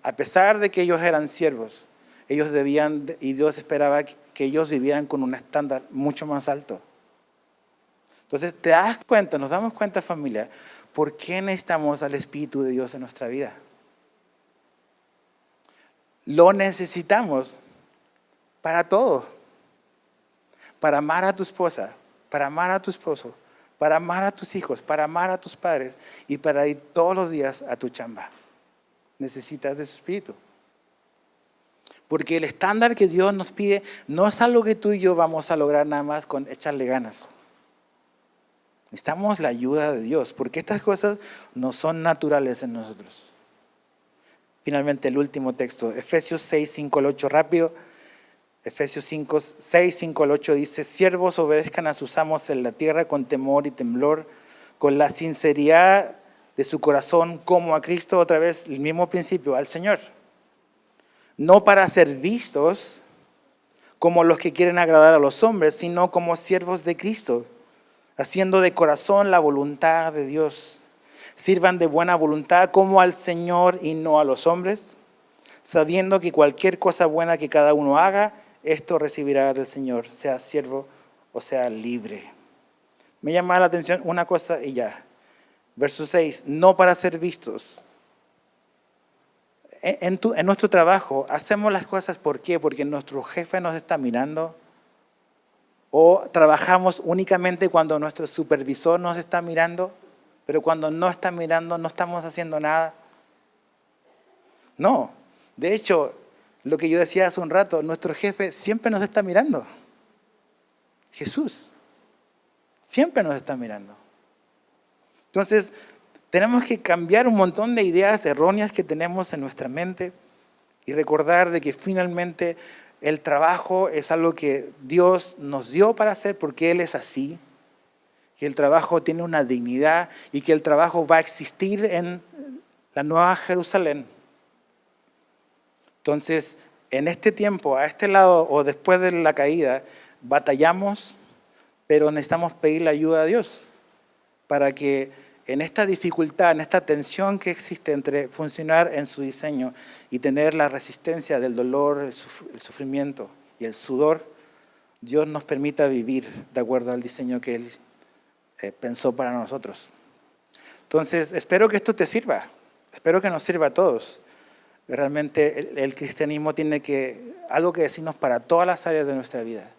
A pesar de que ellos eran siervos, ellos debían, y Dios esperaba que ellos vivieran con un estándar mucho más alto. Entonces, te das cuenta, nos damos cuenta, familia, ¿por qué necesitamos al Espíritu de Dios en nuestra vida? Lo necesitamos para todo. Para amar a tu esposa, para amar a tu esposo, para amar a tus hijos, para amar a tus padres y para ir todos los días a tu chamba. Necesitas de su Espíritu. Porque el estándar que Dios nos pide no es algo que tú y yo vamos a lograr nada más con echarle ganas. Necesitamos la ayuda de Dios, porque estas cosas no son naturales en nosotros. Finalmente, el último texto, Efesios 6, 5 al 8, rápido. Efesios 6, 5 al 8 dice: siervos, obedezcan a sus amos en la tierra con temor y temblor, con la sinceridad de su corazón, como a Cristo, otra vez el mismo principio, al Señor. No para ser vistos como los que quieren agradar a los hombres, sino como siervos de Cristo, haciendo de corazón la voluntad de Dios. Sirvan de buena voluntad como al Señor y no a los hombres, sabiendo que cualquier cosa buena que cada uno haga, esto recibirá del Señor, sea siervo o sea libre. Me llama la atención una cosa y ya. Verso 6, no para ser vistos. En nuestro trabajo hacemos las cosas, ¿por qué? Porque nuestro jefe nos está mirando. O trabajamos únicamente cuando nuestro supervisor nos está mirando, pero cuando no está mirando no estamos haciendo nada. No, de hecho, lo que yo decía hace un rato, nuestro jefe siempre nos está mirando. Jesús siempre nos está mirando. Entonces, tenemos que cambiar un montón de ideas erróneas que tenemos en nuestra mente y recordar de que finalmente el trabajo es algo que Dios nos dio para hacer porque Él es así, que el trabajo tiene una dignidad y que el trabajo va a existir en la Nueva Jerusalén. Entonces, en este tiempo, a este lado o después de la caída, batallamos, pero necesitamos pedir la ayuda a Dios para que en esta dificultad, en esta tensión que existe entre funcionar en su diseño y tener la resistencia del dolor, el sufrimiento y el sudor, Dios nos permita vivir de acuerdo al diseño que Él pensó para nosotros. Entonces, espero que esto te sirva, espero que nos sirva a todos. Realmente el cristianismo tiene algo que decirnos para todas las áreas de nuestra vida.